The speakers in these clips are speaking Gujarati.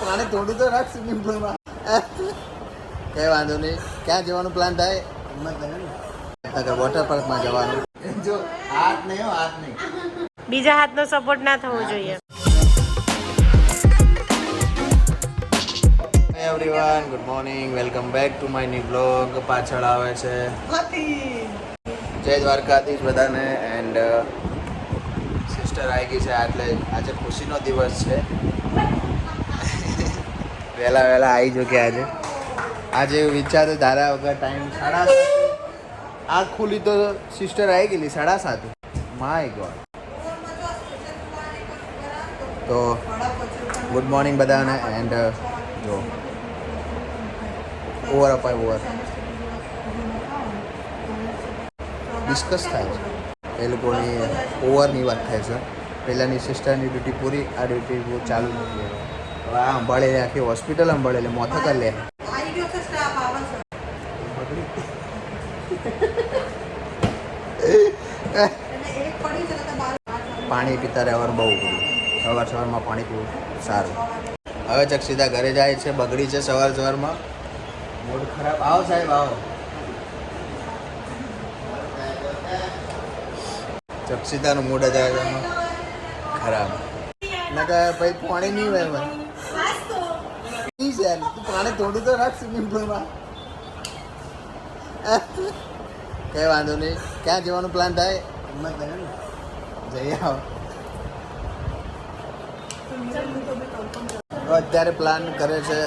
પાણી થોડું તો રાખ સ્વિમિંગ પુલમાં. કઈ વાંધો નહીં. ક્યાં જવાનું પ્લાન થાય? હિંમતનગર વોટર પાર્કમાં જવાનું. જો હાથ નહીં હો, હાથ નહીં. બીજા હાથનો સપોર્ટ ના થવો જોઈએ. Everyone, good morning, welcome back to my new blog. પાછળ આવે છે જય દ્વારકાધીશ બધાને. એન્ડ સિસ્ટર આવી ગઈ છે એટલે આજે ખુશીનો દિવસ છે. વહેલા આવી જો કે આજે વિચાર ધારા વગર ટાઈમ 7:30 આંખ ખુલી તો સિસ્ટર આવી ગયેલી 7:30. My God. તો ગુડ મોર્નિંગ બધાને. એન્ડ જો ઓવર ડિસ્કસ થાય છે એ લોકોની ઓવરની વાત થાય છે. પહેલાંની સિસ્ટરની ડ્યુટી પૂરી, આ ડ્યુટી ચાલુ નથી. હવે આ સંભાળે આખી હોસ્પિટલ સંભાળે એટલે મોથા કરી લે. પાણી પીતા રહેવાનું બહુ બધું. સવારમાં પાણી પીવું સારું. હવે ચક્ષિતા ઘરે જાય છે. બગડી છે સવારમાં. મૂડ ખરાબ. આવો સાહેબ આવો. ચક્ષિતાનું મૂડ જ ખરાબ. ના કે ભાઈ પાણી નહીં હોય ભાઈ. તું પાણી થોડું તો રાખ સ્વિમિંગ પુલમાં. કઈ વાંધો નહીં. ક્યાં જવાનું પ્લાન થાય? હિંમતનગર જઈ આવો. અત્યારે પ્લાન કરે છે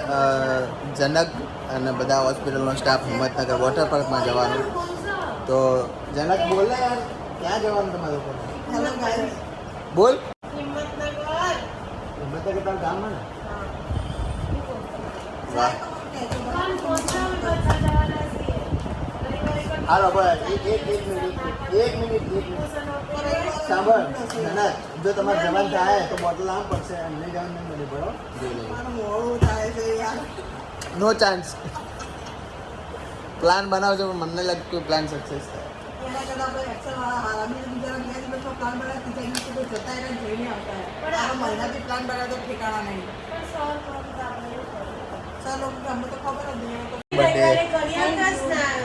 જનક અને બધા હોસ્પિટલનો સ્ટાફ હિંમતનગર વોટર પાર્કમાં જવાનું. તો જનક બોલ ને યાર, ક્યાં જવાનું તમારે લોકો? બોલ. હિંમતનગર તારું ગામમાં ને? વાહ. હાલો બસ એક મિનિટ સાંભળ. ના જો તમારે જવાનું થાય તો બોટલ આમ પડશે. એમને જવાનું નહીં મળે. બરો નો ચાન્સ. પ્લાન બનાવજો પણ મને લાગે કોઈ પ્લાન સક્સેસ થાય.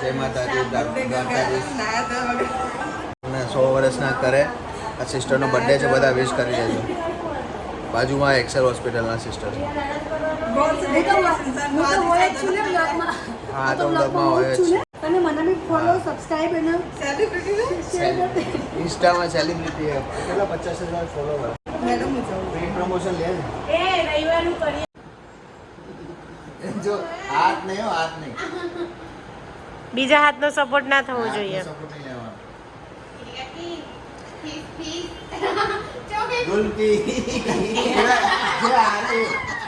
જય માતાજી. દ્વારકાધીશ 100 વર્ષના કરે. આ સિસ્ટરનો બર્થડે છે. બધા વિશ કરી દેજો. બાજુમાં એક્સેલ હોસ્પિટલના સિસ્ટર છે. હા તો બ્લોગમાં હોય જ. અને મને બી ફોલો સબસ્ક્રાઇબ અને ઇન્સ્ટામાં સેલિબ્રિટી કેટલા 50,000 ફોલોવર. મેડમ ફ્રી પ્રમોશન લે ને. એ રવિવારનું કરીએ. જો હાથ નહીં હો, હાથ નહીં. બીજા હાથનો સપોર્ટ ના થવો જોઈએ. સપોર્ટ નહીં લેવાનો. ગુલકી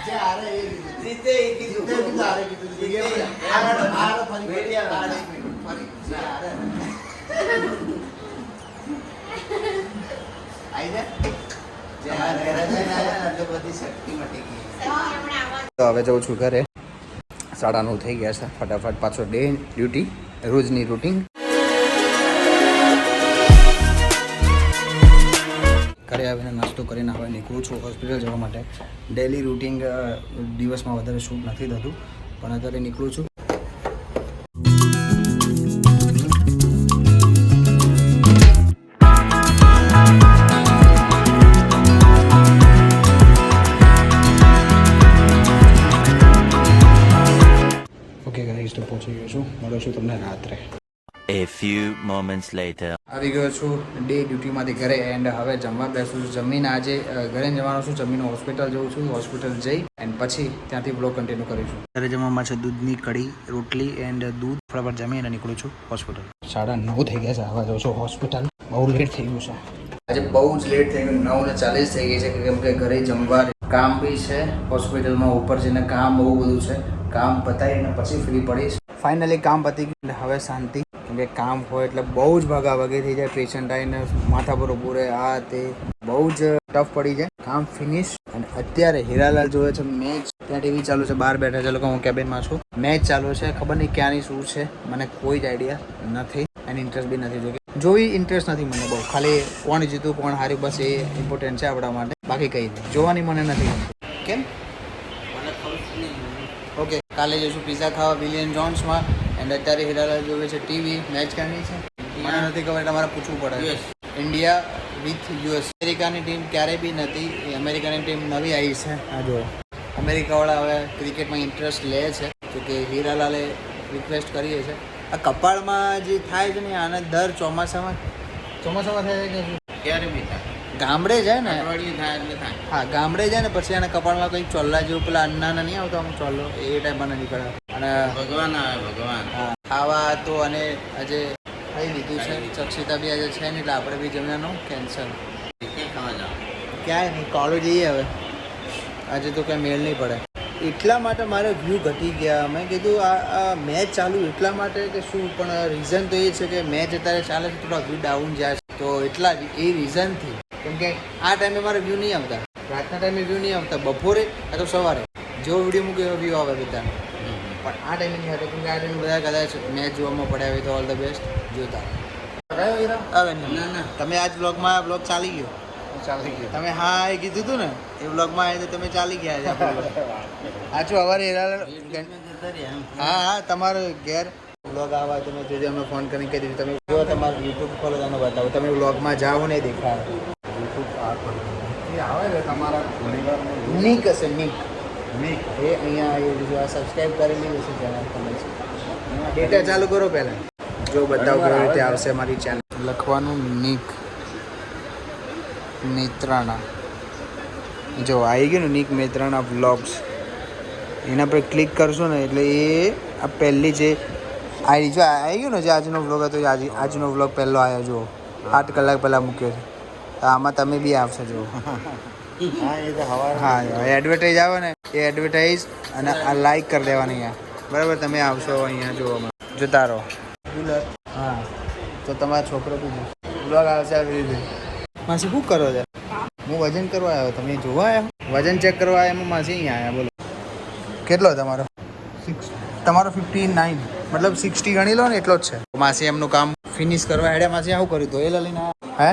જે આરે એ રીતે કીધું આરે કીધું આરે ફરી આરે ફરી આરે આઈ ને જે આરે એટલે બધી શક્તિ મટી ગઈ. તો હવે જઉં છું ઘરે. 9:30 થઈ ગયા છે. ફટાફટ પાછો ડે ડ્યુટી, રોજની રૂટીન. ઘરે આવીને નાસ્તો કરીને હવે નીકળું છું હોસ્પિટલ જવા માટે. ડેલી રૂટીન દિવસમાં વધારે શૂટ નથી થતું પણ અત્યારે નીકળું છું. ઓકે ગાઈસ, તો પહોંચી ગયો છું. મળું છું તમને રાત્રે. A few moments later. આવી ગયો છું ડે ડ્યુટીમાંથી ઘરે. એન્ડ હવે જમવા બેસું છું. જમીને આજે ઘરે જવાનું છું. જમીને હોસ્પિટલ જઉં છું. હોસ્પિટલ જઈ એન્ડ પછી ત્યાંથી બ્લોગ કન્ટિન્યુ કરીશું. ઘરે જમવામાં છે દૂધની કઢી, રોટલી એન્ડ દૂધ. ફટાફટ જમીને નીકળું છું હોસ્પિટલ. 9:30 થઈ ગયા છે. હવે જાઉં છું હોસ્પિટલ. બહુ લેટ થઈ ગયું છે આજે. બહુ જ લેટ થઈ ગયું. 9:40 થઈ ગઈ છે કેમ કે ઘરે જમવા કામ બી છે હોસ્પિટલમાં. ઉપર જઈને કામ બહુ બધું છે. કામ પતાવીને પછી ફ્રી પડીશ. ફાઇનલી કામ પતી ગયું. હવે શાંતિ. કેમ કે કામ હોય એટલે બહુ જ ભાગાભાગી થઈ જાય. પેશન્ટ આવીને માથા પર ઊભું રહે. આ તે બહુ જ ટફ પડી જાય. કામ ફિનિશ. અને અત્યારે હીરાલાલ જોવે છે મેચ. ત્યાં ટીવી ચાલુ છે. બહાર બેઠા છે લોકો. હું કેબિનમાં છું. મેચ ચાલુ છે. ખબર નહીં ક્યાંની શું છે. મને કોઈ જ આઈડિયા નથી. એની ઇન્ટરેસ્ટ બી નથી. જોવી ઇન્ટરેસ્ટ નથી મને બહુ. ખાલી કોણ જીતું કોણ હાર્યું બસ એ ઇમ્પોર્ટન્ટ છે આપણા માટે. બાકી કંઈ નહીં. જોવાની મને નથી. કેમ? ઓકે કાલે જઈશું પિઝા ખાવા વિલિયમ જોન્સમાં એન્ડ અત્યારે હીરાલાલ જોવે છે ટીવી મેચ ક્યાંની છે મને નથી ખબર તમારે પૂછવું પડે ઇન્ડિયા વિથ યુએસ અમેરિકાની ટીમ ક્યારેય બી નથી એ અમેરિકાની ટીમ નવી આવી છે આ જો અમેરિકાવાળા હવે ક્રિકેટમાં ઇન્ટરેસ્ટ લે છે જો કે હીરાલાલે રિક્વેસ્ટ કરીએ છે આ કપાળમાં જે થાય છે ને આને દર ચોમાસામાં થાય છે કે ક્યારે બી થાય ગામડે જાય ને અઠવાડિયું થાય એટલે થાય હા ગામડે જાય ને પછી એના કપાળમાં કંઈક ચોલ્લા જેવું પેલા અન્નાના નહીં આવતો આમ ચોલ્લો એ ટાઈપ મને નીકળે અને ભગવાન આવે ભગવાન હા ખાવા તો અને આજે ખાઈ લીધું છે ચક્ષિતા બી આજે છે ને એટલે આપણે બી જમવાનું કેન્સલ ક્યાં ખાવા જાઓ ક્યાંય નહીં કોલેજ જઈએ હવે આજે તો ક્યાં મેળ નહીં પડે એટલા માટે મારે વ્યૂ ઘટી ગયા મેં કીધું આ મેચ ચાલુ એટલા માટે કે શું પણ રીઝન તો એ છે કે મેચ અત્યારે ચાલે છે થોડા વ્યૂ ડાઉન જાય છે તો એટલા એ રીઝનથી કેમ કે આ ટાઈમે મારે વ્યૂ નહીં આવતા રાતના ટાઈમે વ્યૂ નહીં આવતા બપોરે આ તો સવારે જેવો વિડીયો મૂકે એવો વ્યૂ આવે બધાને પણ આ ટાઈમે નહીં આવતો કેમ કે આ ટાઈમે બધા કદાચ મેચ જોવામાં પડ્યા હોય તો ઓલ ધ બેસ્ટ જોતા આવે ના ના તમે આજ બ્લોગમાં બ્લોગ ચાલી ગયો ચાલી ગયો તમે હા એ કીધું હતું ને એ બ્લોગમાં આવે તો તમે ચાલી ગયા છે સાચું અમારે હા હા તમારો ઘેર બ્લોગ આવા તમે જોજો અમે ફોન કરીને કહી દીધું તમે જો તમારું યુટ્યુબ ખોલો તમને બતાવો તમે બ્લોગમાં જાઓ ને દેખાય એ આવે છે તમારા પરિવારનું નીક હશે નીક નીક એ અહીંયા એ બીજું આ સબસ્ક્રાઈબ કરેલી હશે ચેનલ તમે ડેટા ચાલુ કરો પહેલાં જો બતાવો કેવી રીતે આવશે મારી ચેનલ લખવાનું નીક મેત્રાણા જો આવી ગયું ને નીક મેત્રાણા વ્લોગ્સ એના પર ક્લિક કરશો ને એટલે એ આ પહેલી જે આવી જો આવી ગયું ને જે આજનો વ્લોગ હતો એ આજનો વ્લોગ પહેલો આવ્યો જો 8 કલાક પહેલાં મૂક્યો છે તો આમાં તમે બી આવશે જો હા એડવર્ટાઈઝ આવે ને એ એડવર્ટાઈઝ અને આ લાઈક કરી દેવાની અહીંયા બરાબર તમે આવશો અહીંયા જોવામાં જોતા રહો હા તો તમારો છોકરો બી વ્લોગ આવશે આવી રીતે માસી શું કરો છો હું વજન કરવા આવ્યો તમે જોવા આવ્યા વજન ચેક કરવા આવ્યા એમાં માસી અહીંયા આવ્યા બોલો કેટલો તમારો 59 મતલબ 60 ગણી લો ને એટલો જ છે માસી એમનું કામ ફિનિશ કરવા હેડ્યા માસી આવું કર્યું ધોયેલા લઈને હે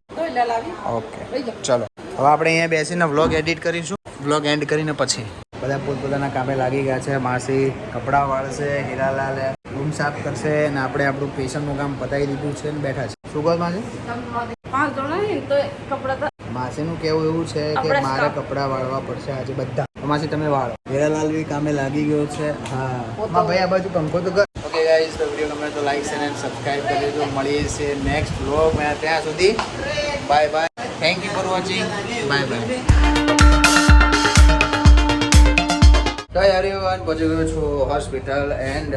ઓકે ચલો હવે આપણે અહીંયા બેસીને વ્લોગ એડિટ કરીશું વ્લોગ એન્ડ કરીને પછી બધા પોતપોતાના કામે લાગી ગયા છે માસી કપડાં વાળશે હીરાલાલે રૂમ સાફ કરશે અને આપણે આપણું પેશન્ટનું કામ પતાવી દીધું છે ને બેઠા છે શું કહો માસી માસીનું કેવું એવું છે કે મારે કપડાં વાળવા પડશે આજે બધા માસી તમે વાળો હીરાલાલ બી કામે લાગી ગયો છે હા ભાઈ આ બાજુ પંખો તો કર ઓકે ગાઈસ તો વિડીયો ગમે તો લાઈક શેર અને સબસ્ક્રાઇબ કરી દેજો મળીએ છીએ નેક્સ્ટ વ્લોગ મેં ત્યાં સુધી bye bye thank you for watching bye bye તો એવરીવન પહોંચી ગયો છું હોસ્પિટલ એન્ડ